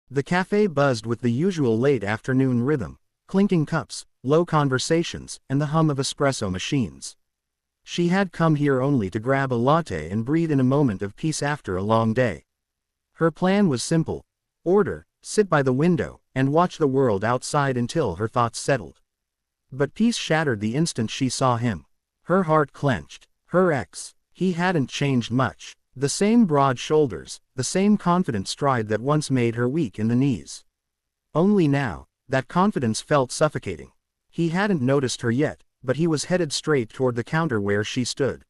The cafe buzzed with the usual late afternoon rhythm, clinking cups, low conversations, and the hum of espresso machines. She had come here only to grab a latte and breathe in a moment of peace after a long day. Her plan was simple: order, sit by the window, and watch the world outside until her thoughts settled. But peace shattered the instant she saw him. Her heart clenched. Her ex. He hadn't changed much. The same broad shoulders, the same confident stride that once made her weak in the knees. Only now, that confidence felt suffocating. He hadn't noticed her yet, but he was headed straight toward the counter where she stood.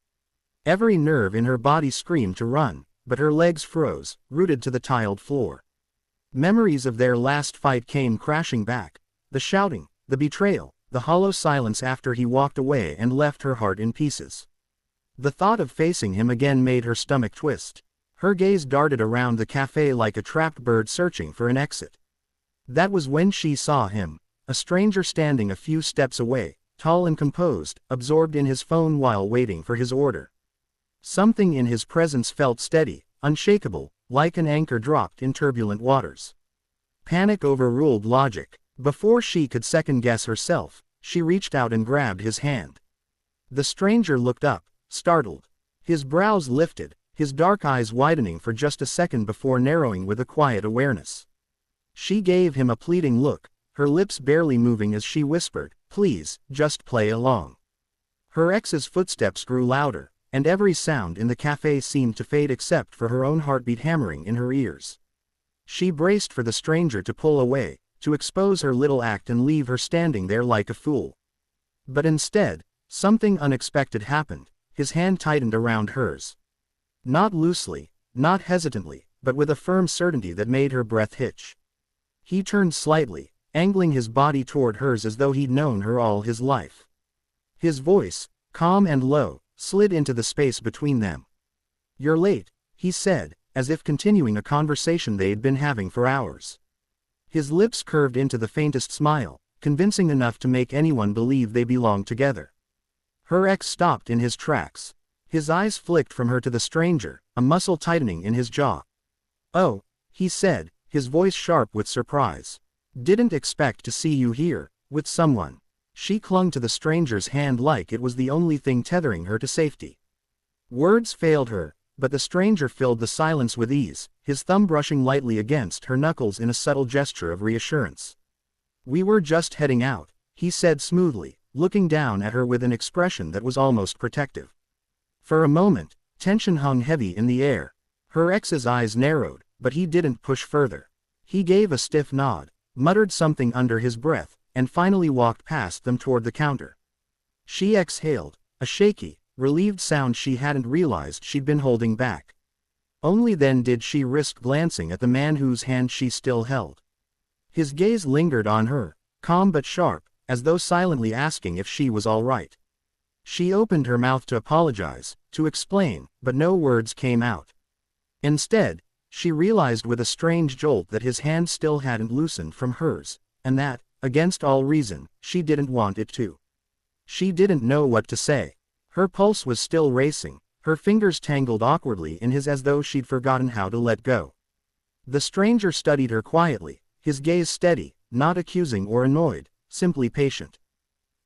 Every nerve in her body screamed to run, but her legs froze, rooted to the tiled floor. Memories of their last fight came crashing back. The shouting, the betrayal, the hollow silence after he walked away and left her heart in pieces. The thought of facing him again made her stomach twist. Her gaze darted around the cafe like a trapped bird searching for an exit. That was when she saw him, a stranger standing a few steps away, tall and composed, absorbed in his phone while waiting for his order. Something in his presence felt steady, unshakable, like an anchor dropped in turbulent waters. Panic overruled logic. Before she could second-guess herself, she reached out and grabbed his hand. The stranger looked up, startled. His brows lifted, his dark eyes widening for just a second before narrowing with a quiet awareness. She gave him a pleading look, her lips barely moving as she whispered, "Please, just play along." Her ex's footsteps grew louder, and every sound in the cafe seemed to fade except for her own heartbeat hammering in her ears. She braced for the stranger to pull away, to expose her little act and leave her standing there like a fool. But instead, something unexpected happened. His hand tightened around hers. Not loosely, not hesitantly, but with a firm certainty that made her breath hitch. He turned slightly, angling his body toward hers as though he'd known her all his life. His voice, calm and low, slid into the space between them. "You're late," he said, as if continuing a conversation they'd been having for hours. His lips curved into the faintest smile, convincing enough to make anyone believe they belonged together. Her ex stopped in his tracks. His eyes flicked from her to the stranger, a muscle tightening in his jaw. "Oh," he said, his voice sharp with surprise. "Didn't expect to see you here, with someone." She clung to the stranger's hand like it was the only thing tethering her to safety. Words failed her, but the stranger filled the silence with ease, his thumb brushing lightly against her knuckles in a subtle gesture of reassurance. "We were just heading out," he said smoothly, looking down at her with an expression that was almost protective. For a moment, tension hung heavy in the air. Her ex's eyes narrowed, but he didn't push further. He gave a stiff nod, muttered something under his breath, and finally walked past them toward the counter. She exhaled, a shaky, relieved sound she hadn't realized she'd been holding back. Only then did she risk glancing at the man whose hand she still held. His gaze lingered on her, calm but sharp, as though silently asking if she was all right. She opened her mouth to apologize, to explain, but no words came out. Instead, she realized with a strange jolt that his hand still hadn't loosened from hers, and that, against all reason, she didn't want it to. She didn't know what to say. Her pulse was still racing, her fingers tangled awkwardly in his as though she'd forgotten how to let go. The stranger studied her quietly, his gaze steady, not accusing or annoyed, simply patient.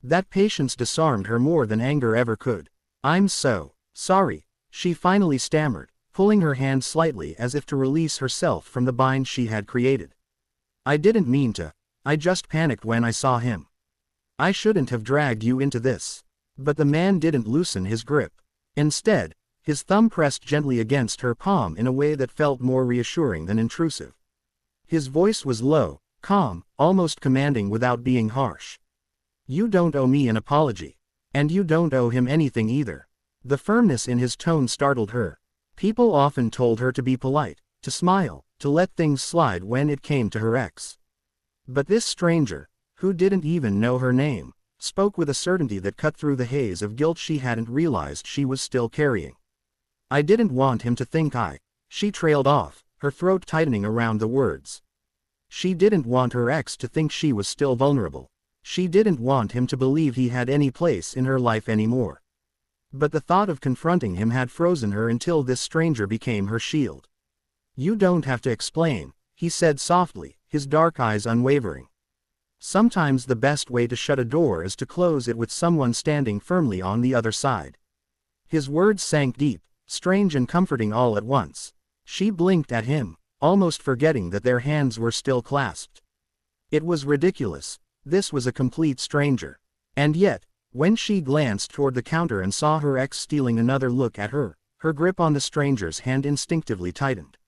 That patience disarmed her more than anger ever could. "I'm so sorry," she finally stammered, pulling her hand slightly as if to release herself from the bind she had created. "I didn't mean to. I just panicked when I saw him. I shouldn't have dragged you into this." But the man didn't loosen his grip. Instead, his thumb pressed gently against her palm in a way that felt more reassuring than intrusive. His voice was low, calm, almost commanding without being harsh. "You don't owe me an apology. And you don't owe him anything either." The firmness in his tone startled her. People often told her to be polite, to smile, to let things slide when it came to her ex. But this stranger, who didn't even know her name, spoke with a certainty that cut through the haze of guilt she hadn't realized she was still carrying. "I didn't want him to think she trailed off, her throat tightening around the words. She didn't want her ex to think she was still vulnerable. She didn't want him to believe he had any place in her life anymore. But the thought of confronting him had frozen her until this stranger became her shield. "You don't have to explain," he said softly, his dark eyes unwavering. Sometimes the best way to shut a door is to close it with someone standing firmly on the other side. His words sank deep, strange and comforting all at once. She blinked at him, almost forgetting that their hands were still clasped. It was ridiculous. This was a complete stranger. And yet, when she glanced toward the counter and saw her ex stealing another look at her, her grip on the stranger's hand instinctively tightened.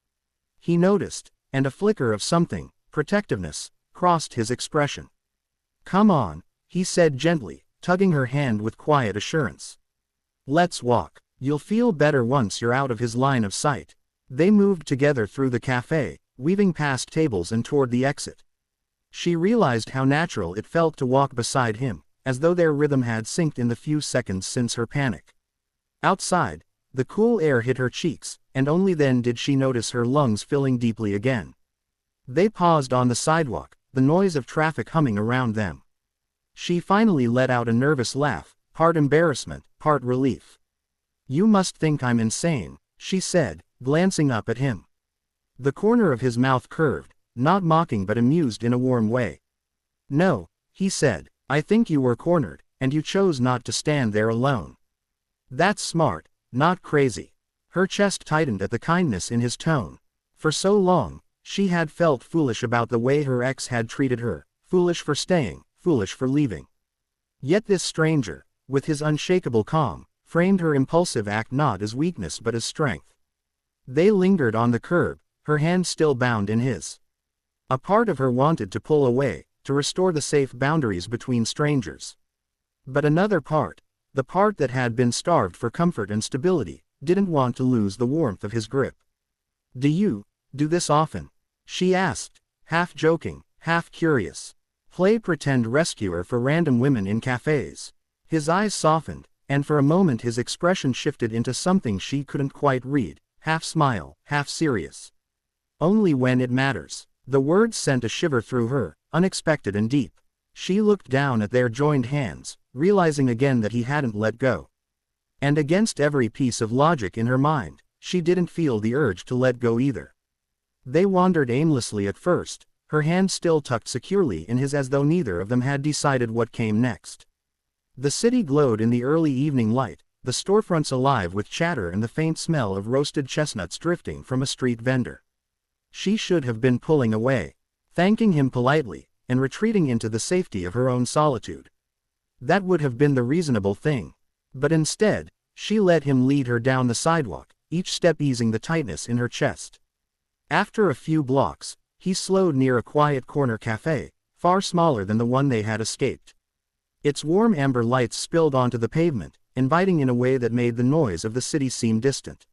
He noticed, and a flicker of something, protectiveness, crossed his expression. "Come on," he said gently, tugging her hand with quiet assurance. "Let's walk. You'll feel better once you're out of his line of sight." They moved together through the café, weaving past tables and toward the exit. She realized how natural it felt to walk beside him, as though their rhythm had synced in the few seconds since her panic. Outside, the cool air hit her cheeks, and only then did she notice her lungs filling deeply again. They paused on the sidewalk, the noise of traffic humming around them. She finally let out a nervous laugh, part embarrassment, part relief. "You must think I'm insane," she said, glancing up at him. The corner of his mouth curved, not mocking but amused in a warm way. "No," he said, "I think you were cornered, and you chose not to stand there alone. That's smart, not crazy." Her chest tightened at the kindness in his tone. For so long, she had felt foolish about the way her ex had treated her, foolish for staying, foolish for leaving. Yet this stranger, with his unshakable calm, framed her impulsive act not as weakness but as strength. They lingered on the curb, her hand still bound in his. A part of her wanted to pull away, to restore the safe boundaries between strangers. But another part, the part that had been starved for comfort and stability, didn't want to lose the warmth of his grip. "Do you do this often?" she asked, half joking, half curious. Play pretend rescuer for random women in cafes. His eyes softened, and for a moment his expression shifted into something she couldn't quite read, half smile, half serious. "Only when it matters." The words sent a shiver through her, unexpected and deep. She looked down at their joined hands, realizing again that he hadn't let go. And against every piece of logic in her mind, she didn't feel the urge to let go either. They wandered aimlessly at first, her hand still tucked securely in his as though neither of them had decided what came next. The city glowed in the early evening light, the storefronts alive with chatter and the faint smell of roasted chestnuts drifting from a street vendor. She should have been pulling away, thanking him politely, and retreating into the safety of her own solitude. That would have been the reasonable thing. But instead, she let him lead her down the sidewalk, each step easing the tightness in her chest. After a few blocks, he slowed near a quiet corner cafe, far smaller than the one they had escaped. Its warm amber lights spilled onto the pavement, inviting in a way that made the noise of the city seem distant.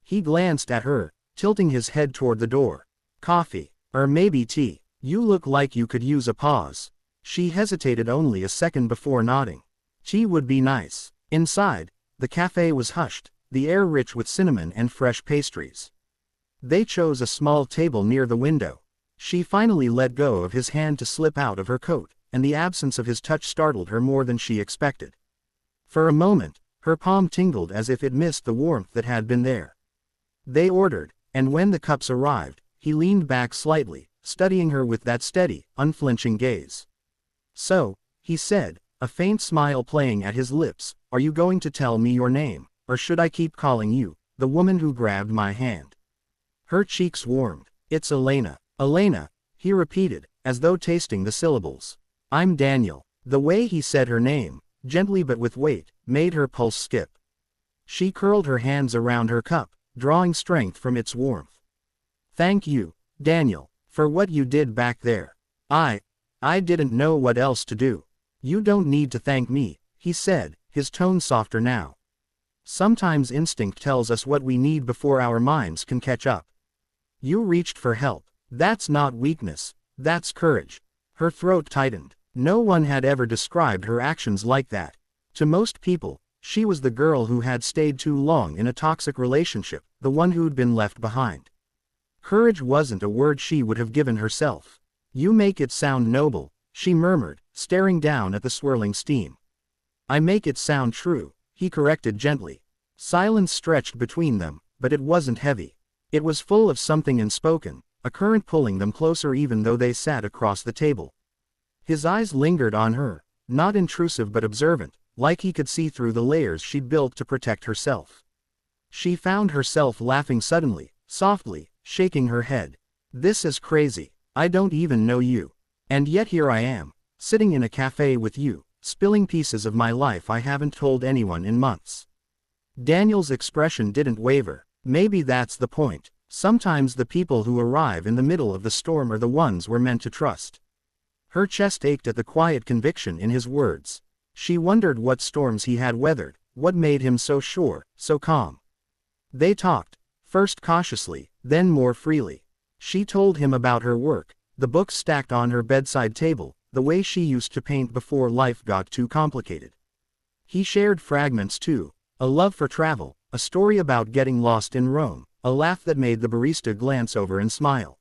He glanced at her, tilting his head toward the door. "Coffee, or maybe tea. You look like you could use a pause." She hesitated only a second before nodding. Tea would be nice. Inside, the cafe was hushed, the air rich with cinnamon and fresh pastries. They chose a small table near the window. She finally let go of his hand to slip out of her coat, and the absence of his touch startled her more than she expected. For a moment, her palm tingled as if it missed the warmth that had been there. They ordered, and when the cups arrived, he leaned back slightly, studying her with that steady, unflinching gaze. "So," he said, a faint smile playing at his lips, "are you going to tell me your name, or should I keep calling you the woman who grabbed my hand?" Her cheeks warmed. "It's Elena." "Elena," he repeated, as though tasting the syllables. "I'm Daniel." The way he said her name, gently but with weight, made her pulse skip. She curled her hands around her cup, drawing strength from its warmth. "Thank you, Daniel, for what you did back there. I didn't know what else to do." "You don't need to thank me," he said, his tone softer now. "Sometimes instinct tells us what we need before our minds can catch up. You reached for help. That's not weakness, that's courage." Her throat tightened. No one had ever described her actions like that. To most people, she was the girl who had stayed too long in a toxic relationship, the one who'd been left behind. Courage wasn't a word she would have given herself. "You make it sound noble," she murmured, staring down at the swirling steam. "I make it sound true," he corrected gently. Silence stretched between them, but it wasn't heavy. It was full of something unspoken, a current pulling them closer even though they sat across the table. His eyes lingered on her, not intrusive but observant, like he could see through the layers she'd built to protect herself. She found herself laughing suddenly, softly, shaking her head. This is crazy. I don't even know you. And yet here I am, sitting in a cafe with you, spilling pieces of my life I haven't told anyone in months. Daniel's expression didn't waver. Maybe that's the point. Sometimes the people who arrive in the middle of the storm are the ones we're meant to trust. Her chest ached at the quiet conviction in his words. She wondered what storms he had weathered, what made him so sure, so calm. They talked, first cautiously, then more freely. She told him about her work, the books stacked on her bedside table, the way she used to paint before life got too complicated. He shared fragments too, a love for travel, a story about getting lost in Rome, a laugh that made the barista glance over and smile.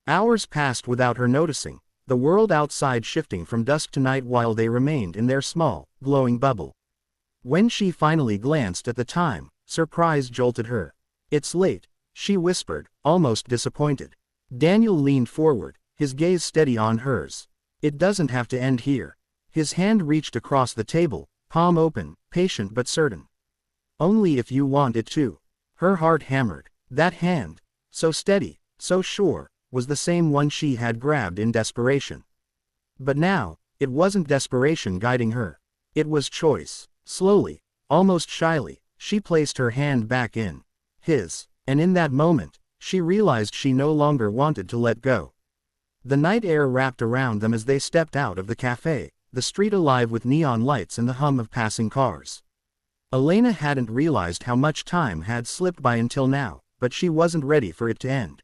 Hours passed without her noticing, the world outside shifting from dusk to night while they remained in their small, glowing bubble. When she finally glanced at the time, surprise jolted her. It's late, she whispered, almost disappointed. Daniel leaned forward, his gaze steady on hers. It doesn't have to end here. His hand reached across the table, palm open, patient but certain. Only if you want it to. Her heart hammered. That hand, so steady, so sure, was the same one she had grabbed in desperation. But now, it wasn't desperation guiding her. It was choice. Slowly, almost shyly, she placed her hand back in his, and in that moment, she realized she no longer wanted to let go. The night air wrapped around them as they stepped out of the cafe, the street alive with neon lights and the hum of passing cars. Elena hadn't realized how much time had slipped by until now, but she wasn't ready for it to end.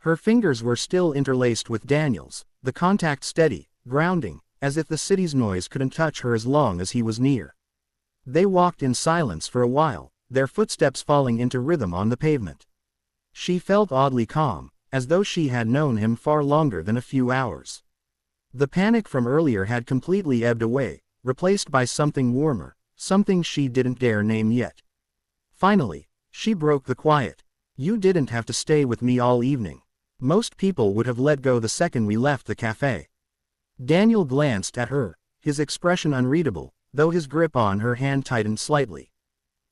Her fingers were still interlaced with Daniel's, the contact steady, grounding, as if the city's noise couldn't touch her as long as he was near. They walked in silence for a while, their footsteps falling into rhythm on the pavement. She felt oddly calm, as though she had known him far longer than a few hours. The panic from earlier had completely ebbed away, replaced by something warmer, something she didn't dare name yet. Finally, she broke the quiet. You didn't have to stay with me all evening. Most people would have let go the second we left the cafe. Daniel glanced at her, his expression unreadable, though his grip on her hand tightened slightly.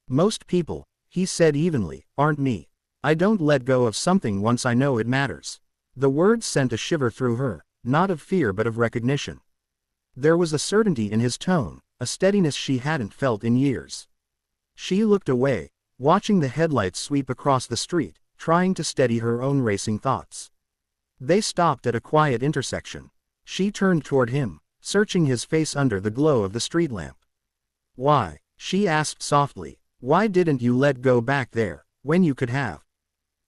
Most people, he said evenly, aren't me. I don't let go of something once I know it matters. The words sent a shiver through her, not of fear but of recognition. There was a certainty in his tone, a steadiness she hadn't felt in years. She looked away, watching the headlights sweep across the street, trying to steady her own racing thoughts. They stopped at a quiet intersection. She turned toward him, searching his face under the glow of the street lamp. Why? She asked softly. Why didn't you let go back there, when you could have?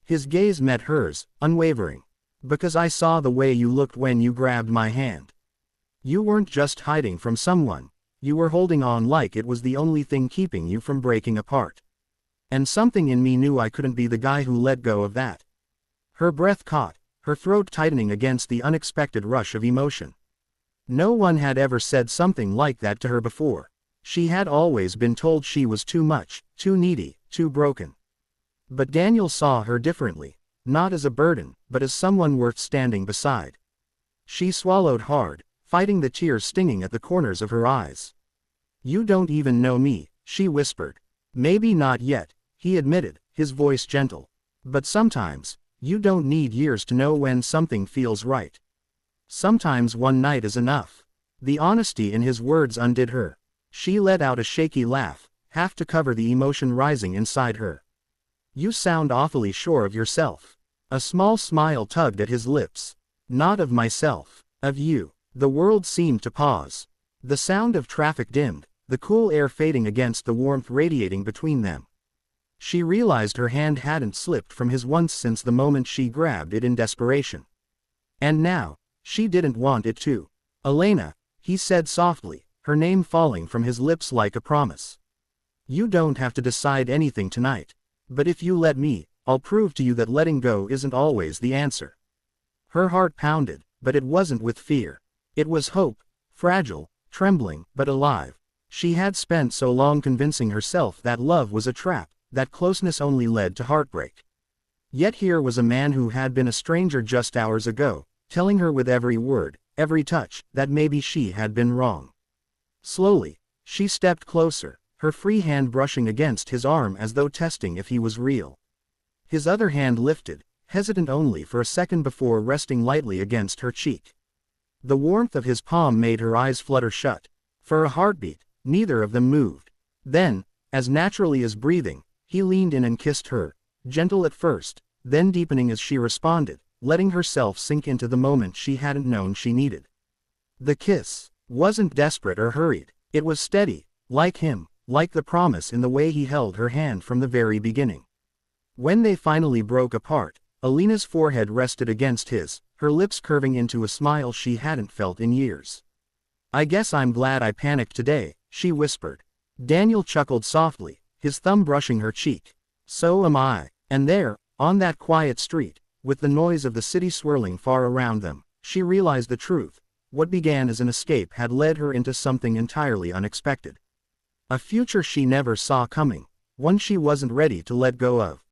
His gaze met hers, unwavering. Because I saw the way you looked when you grabbed my hand. You weren't just hiding from someone, you were holding on like it was the only thing keeping you from breaking apart. And something in me knew I couldn't be the guy who let go of that. Her breath caught, her throat tightening against the unexpected rush of emotion. No one had ever said something like that to her before. She had always been told she was too much, too needy, too broken. But Daniel saw her differently, not as a burden, but as someone worth standing beside. She swallowed hard, fighting the tears stinging at the corners of her eyes. You don't even know me, she whispered. Maybe not yet, he admitted, his voice gentle. But sometimes, you don't need years to know when something feels right. Sometimes one night is enough. The honesty in his words undid her. She let out a shaky laugh, half to cover the emotion rising inside her. You sound awfully sure of yourself. A small smile tugged at his lips. Not of myself, of you. The world seemed to pause. The sound of traffic dimmed, the cool air fading against the warmth radiating between them. She realized her hand hadn't slipped from his once since the moment she grabbed it in desperation. And now, she didn't want it to. Elena, he said softly, her name falling from his lips like a promise. You don't have to decide anything tonight. But if you let me, I'll prove to you that letting go isn't always the answer. Her heart pounded, but it wasn't with fear. It was hope, fragile, trembling, but alive. She had spent so long convincing herself that love was a trap, that closeness only led to heartbreak. Yet here was a man who had been a stranger just hours ago, telling her with every word, every touch, that maybe she had been wrong. Slowly, she stepped closer, her free hand brushing against his arm as though testing if he was real. His other hand lifted, hesitant only for a second before resting lightly against her cheek. The warmth of his palm made her eyes flutter shut. For a heartbeat, neither of them moved. Then, as naturally as breathing, he leaned in and kissed her, gentle at first, then deepening as she responded, letting herself sink into the moment she hadn't known she needed. The kiss wasn't desperate or hurried. It was steady, like him, like the promise in the way he held her hand from the very beginning. When they finally broke apart, Alina's forehead rested against his, her lips curving into a smile she hadn't felt in years. "I guess I'm glad I panicked today," she whispered. Daniel chuckled softly, his thumb brushing her cheek. "So am I." And there, on that quiet street, with the noise of the city swirling far around them, she realized the truth. What began as an escape had led her into something entirely unexpected. A future she never saw coming, one she wasn't ready to let go of.